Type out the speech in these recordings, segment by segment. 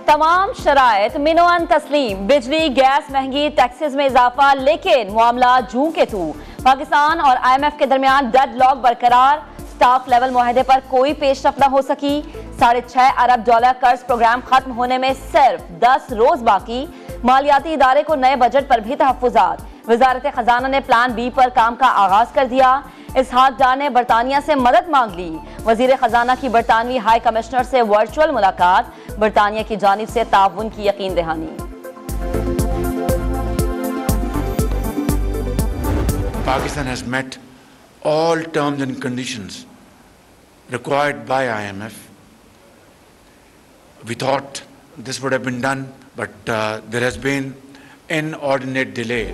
तमाम शराइत मिनोअन तस्लीम, बिजली गैस महंगी, टैक्सेस में इजाफा, लेकिन मामला जूं के तू। पाकिस्तान और IMF के दरमियान डेडलॉक बरकरार, स्टाफ लेवल मुआहदे पर कोई पेशरफ न हो सकी। $6.5 अरब कर्ज प्रोग्राम खत्म होने में सिर्फ 10 रोज बाकी। मालियाती इदारे को नए बजट पर भी तहफ्फुजात। वजारत खजाना ने प्लान B पर काम का आगाज कर दिया। इसहाक डार ने बरतानिया से मदद मांग ली। वजीर खजाना की बरतानवी हाई कमिश्नर से वर्चुअल मुलाकात, बरतानिया की जानिब से ताउन की यकीन दहानी। Pakistan has met all terms and conditions required by IMF. We thought this would have been done, but there has been inordinate delay.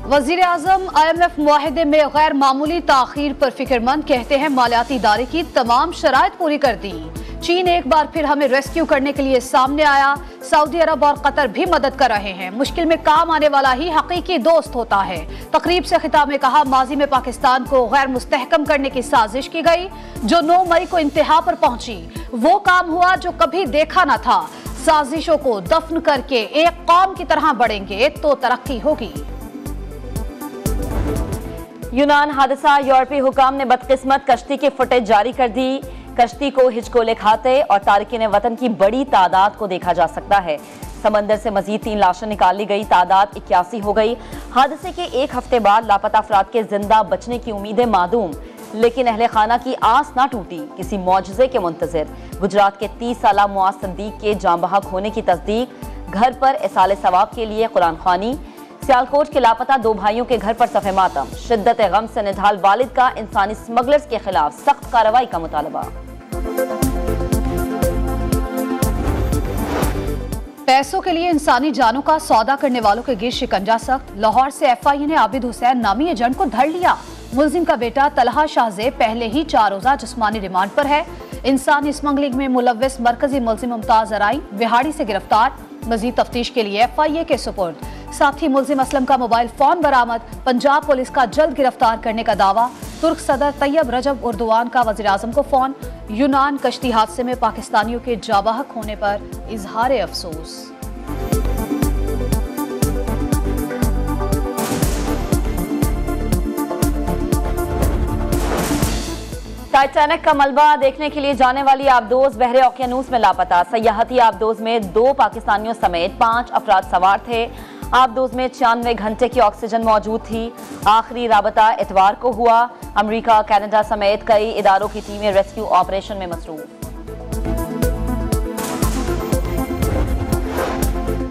वजीर आजम IMF मुआहदे में गैर मामूली ताखीर पर फिक्रमंद, कहते हैं मालियाती इदारे की तमाम शराइत पूरी कर दी। चीन एक बार फिर हमें रेस्क्यू करने के लिए सामने आया। सऊदी अरब और कतर भी मदद कर रहे हैं। मुश्किल में काम आने वाला ही हकीकी दोस्त होता है। तकरीब से खिताब में कहा, माजी में पाकिस्तान को गैर मुस्तहकम करने की साजिश की गई, जो 9 मई को इंतहा पर पहुंची। वो काम हुआ जो कभी देखा न था। साजिशों को दफन करके एक कौम की तरह बढ़ेंगे तो तरक्की होगी। यूनान हादसा, यूरोपीय हुकाम ने बदकिस्मत कश्ती की फुटेज जारी कर दी। कश्ती को हिचकोले खाते और तारिकीन वतन की बड़ी तादाद को देखा जा सकता है। समंदर से मजीद 3 लाशें निकाल ली गई, तादाद 81 हो गई। हादसे के 1 हफ्ते बाद लापता अफराद के जिंदा बचने की उम्मीदें मादूम, लेकिन अहले खाना की आस ना टूटी, किसी मौजज़े के मुंतज़िर। गुजरात के 30 साला मुआज सद्दीक के जाँ बहक होने की तस्दीक, घर पर इसाले सवाब के लिए कुरान ख्वानी। सियालकोट के लापता 2 भाइयों के घर पर सफ़े मातम, शिद्दत गम से निढाल वालिद का इंसानी स्मगलर्स के खिलाफ सख्त कार्रवाई का मुतालबा। पैसों के लिए इंसानी जानों का सौदा करने वालों के गिर शिकंजा सख्त। लाहौर से FIA ने आबिद हुसैन नामी एजेंट को धर लिया। मुलजिम का बेटा तलहा शाहजेब पहले ही 4 रोजा जिस्मानी रिमांड पर है। इंसानी स्मगलिंग में मुलव्विस मरकजी मुलजिम मुमताज अराई विहाड़ी से गिरफ्तार, मजीद तफ्तीश के लिए FIA के सुपुर्द। साथी मुलजिम असलम का मोबाइल फोन बरामद, पंजाब पुलिस का जल्द गिरफ्तार करने का दावा। तुर्क सदर तैयब रजब उर्दुआन का वज़ीर आज़म को फोन। यूनान कश्ती हादसे में पाकिस्तानियों के जाबाहक होने पर इजहार अफसोस। टाइटैनिक का मलबा देखने के लिए जाने वाली आबदोज बहरे ओकियानूस में लापता। सयाहती आबदोज में 2 पाकिस्तानियों समेत 5 अफराद सवार थे। आबदोज में 96 घंटे की ऑक्सीजन मौजूद थी। आखिरी राबता इतवार को हुआ। अमेरिका, कनाडा समेत कई इदारों की टीमें रेस्क्यू ऑपरेशन में मसरूफ।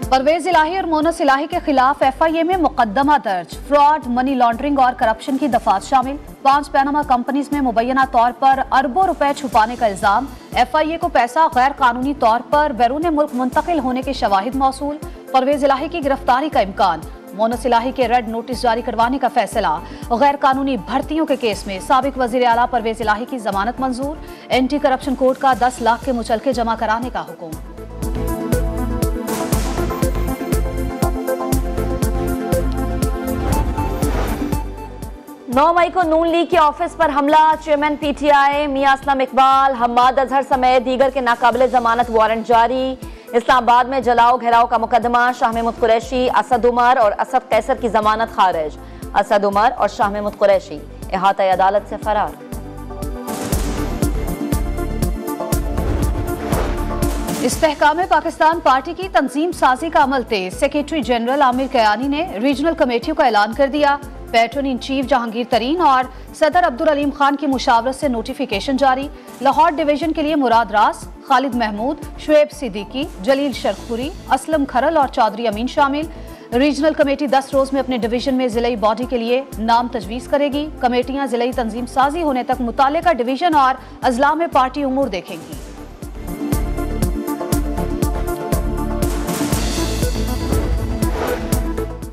परवेज इलाही और मोनस इलाही के खिलाफ FIA में मुकदमा दर्ज। फ्रॉड, मनी लॉन्ड्रिंग और करप्शन की दफात शामिल। 5 पैनामा कंपनीज में मुबैना तौर पर अरबों रुपए छुपाने का इल्जाम। FIA को पैसा गैर कानूनी तौर पर बैरून मुल्क मुंतकिल होने के शवाहिद मौसूल। परवेज इलाही की गिरफ्तारी का इम्कान। मोनस इलाही के रेड नोटिस जारी करवाने का फैसला। गैर कानूनी भर्तियों के केस में साबिक वजीर आला परवेज इलाही की जमानत मंजूर। एंटी करप्शन कोर्ट का 10 लाख के मुचलके जमा कराने का हुक्म। 9 मई को नून लीग के ऑफिस पर हमला। चेयरमैन PTI मियां असलम इकबाल, हम्माद अजहर समेत दीगर के नाकाबिले जमानत वारंट जारी। इस्लामाबाद में जलाओ घेराव का मुकदमा। शाह महमूद कुरैशी, असद उमर और असद कैसर की जमानत खारिज। असद उमर और शाह महमूद कुरैशी इहाता अदालत से फरार। इस्तेहकाम पाकिस्तान पार्टी की तंजीम साजी का अमल तेज। सेक्रेटरी जनरल आमिर कयानी ने रीजनल कमेटियों का ऐलान कर दिया। पैट्रन इन चीफ जहांगीर तरीन और सदर अब्दुल अलीम खान की मुशावरत से नोटिफिकेशन जारी। लाहौर डिवीजन के लिए मुराद रास, खालिद महमूद, शुएब सिद्दीकी, जलील शरखपुरी, असलम खरल और चौधरी अमीन शामिल। रीजनल कमेटी 10 रोज में अपने डिवीजन में जिले बॉडी के लिए नाम तजवीज करेगी। कमेटियां जिले तंजीम साजी होने तक मुतालिका डिवीजन और अजला में पार्टी उमूर देखेंगी।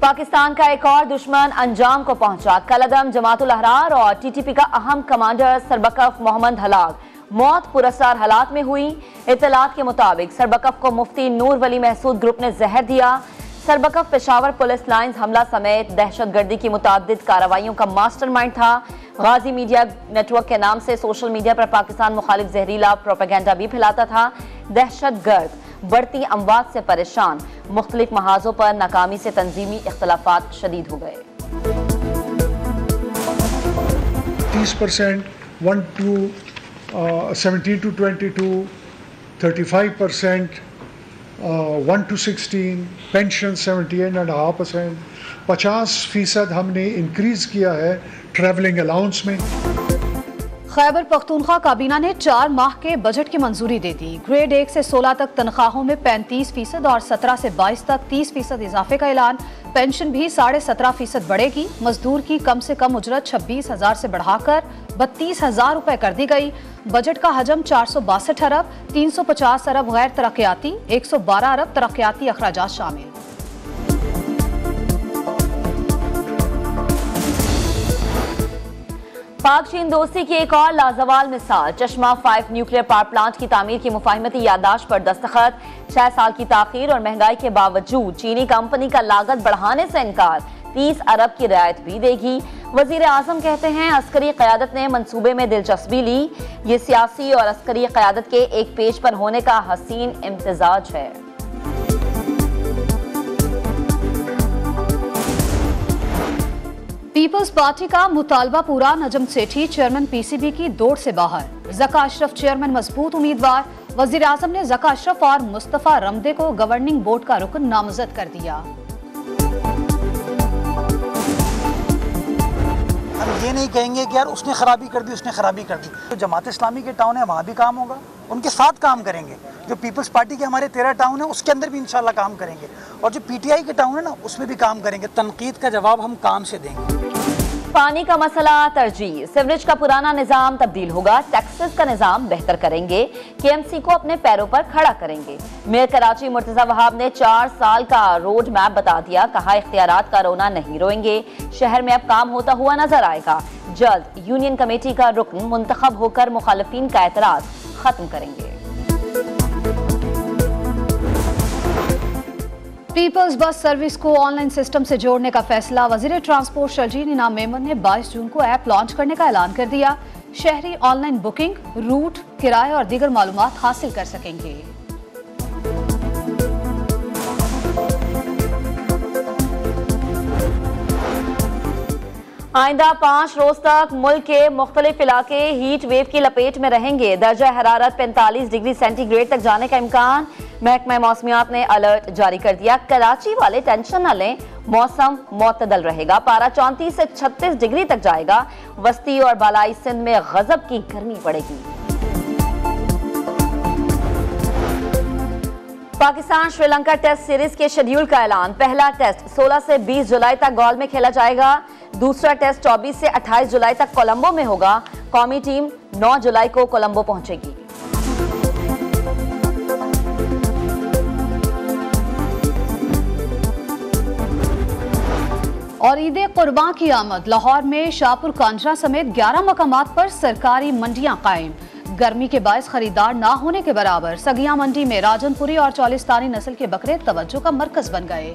पाकिस्तान का एक और दुश्मन अंजाम को पहुंचा। कलअदम जमातुल अहरार और TTP का अहम कमांडर सरबकफ मोहम्मद हलाक मौत पुरस्कार हालात में हुई। इत्तलात के मुताबिक सरबकफ को मुफ्ती नूर वली महसूद ग्रुप ने जहर दिया। सरबकफ पेशावर पुलिस लाइंस हमला समेत दहशतगर्दी की मुताद्दिद कार्रवाइयों का मास्टरमाइंड था। गाजी मीडिया नेटवर्क के नाम से सोशल मीडिया पर पाकिस्तान मुखालिफ जहरीला प्रोपेगेंडा भी फैलाता था। दहशतगर्द बढ़ती अमवात से परेशान। मुख्तलिफ महाजों पर नाकामी से तंजीमी इख्तलाफात शदीद हो गए। 30%, 17 to 22, 35%, 1 to 16, पेंशन 78.5%, 50% हमने इंक्रीज किया है ट्रैवलिंग अलाउंस में। खैबर पख्तूनख्वा काबीना ने 4 माह के बजट की मंजूरी दे दी। ग्रेड 1 से 16 तक तनख्वाहों में 35% और 17 से 22 तक 30% इजाफे का ऐलान। पेंशन भी 17.5% बढ़ेगी। मजदूर की कम से कम उजरत 26,000 से बढ़ाकर 32,000 रुपए कर दी गई। बजट का हजम 462 अरब, 350 अरब गैर तरक्याती, 112 अरब तरक्याती अखराजात शामिल। पाक चीन दोस्ती की एक और लाजवाल मिसाल। चश्मा 5 न्यूक्लियर पावर प्लांट की तामीर की मुफाहिमती याददाश्त पर दस्तखत। 6 साल की ताखीर और महंगाई के बावजूद चीनी कंपनी का लागत बढ़ाने से इनकार। 30 अरब की रियायत भी देगी। वजीर आजम कहते हैं अस्करी क़यादत ने मंसूबे में दिलचस्पी ली। ये सियासी और अस्करी क़यादत के एक पेज पर होने का हसीन इम्तिजाज है। पीपल्स पार्टी का मुतालबा पूरा। नजम सेठी चेयरमैन पीसीबी की दौड़ से बाहर। ज़का अशरफ चेयरमैन मजबूत उम्मीदवार। वजीर आजम ने ज़का अशरफ और मुस्तफ़ा रमदे को गवर्निंग बोर्ड का रुकन नामजद कर दिया। हम ये नहीं कहेंगे कि यार उसने खराबी कर दी, उसने खराबी कर दी। तो जमात इस्लामी के टाउन है, वहाँ भी काम होगा, उनके साथ काम करेंगे। जो पीपल्स पार्टी के हमारे 13 टाउन है उसके अंदर भी इंशाल्लाह काम करेंगे, और जो पीटीआई के टाउन है ना उसमें भी काम करेंगे। तनकीद का जवाब हम काम से देंगे। पानी का मसला तरजीह। सिवरेज का पुराना निजाम तब्दील होगा। टैक्सेस का निजाम बेहतर करेंगे। केएमसी को अपने पैरों पर खड़ा करेंगे। मेयर कराची मुर्तजा वहाब ने 4 साल का रोड मैप बता दिया। कहा इख्तियारात का रोना नहीं रोएंगे। शहर में अब काम होता हुआ नजर आएगा। जल्द यूनियन कमेटी का रुकन मुंतखब होकर मुखालिफिन का एतराज खत्म करेंगे। पीपल्स बस सर्विस को ऑनलाइन सिस्टम से जोड़ने का फैसला। वजीर ट्रांसपोर्ट शर्जील इनाम मेमन ने 22 जून को ऐप लॉन्च करने का ऐलान कर दिया। शहरी ऑनलाइन बुकिंग, रूट, किराए और दीगर मालूमात हासिल कर सकेंगे। आइंदा 5 रोज तक मुल्क के मुख्तलिफ इलाके हीट वेव की लपेट में रहेंगे। दर्जा हरारत 45 डिग्री सेंटीग्रेड तक जाने का इम्कान। महकमा मौसमियात ने अलर्ट जारी कर दिया। कराची वाले टेंशन न लें, मौसम मुतदल रहेगा। पारा 34 से 36 डिग्री तक जाएगा। वस्ती और बालाई सिंध में गजब की गर्मी पड़ेगी। पाकिस्तान श्रीलंका टेस्ट सीरीज के शेड्यूल का ऐलान। पहला टेस्ट 16 से 20 जुलाई तक गौल में खेला जाएगा। दूसरा टेस्ट 24 से 28 जुलाई तक कोलंबो में होगा। कौमी टीम 9 जुलाई को कोलंबो पहुंचेगी। और ईद कुर्बान की आमद। लाहौर में शाहपुर कांजरा समेत 11 मकामात पर सरकारी मंडियां कायम। गर्मी के बायस खरीदार ना होने के बराबर। सगिया मंडी में राजनपुरी और चौलिस्तानी नस्ल के बकरे तवज्जो का मरकज बन गए।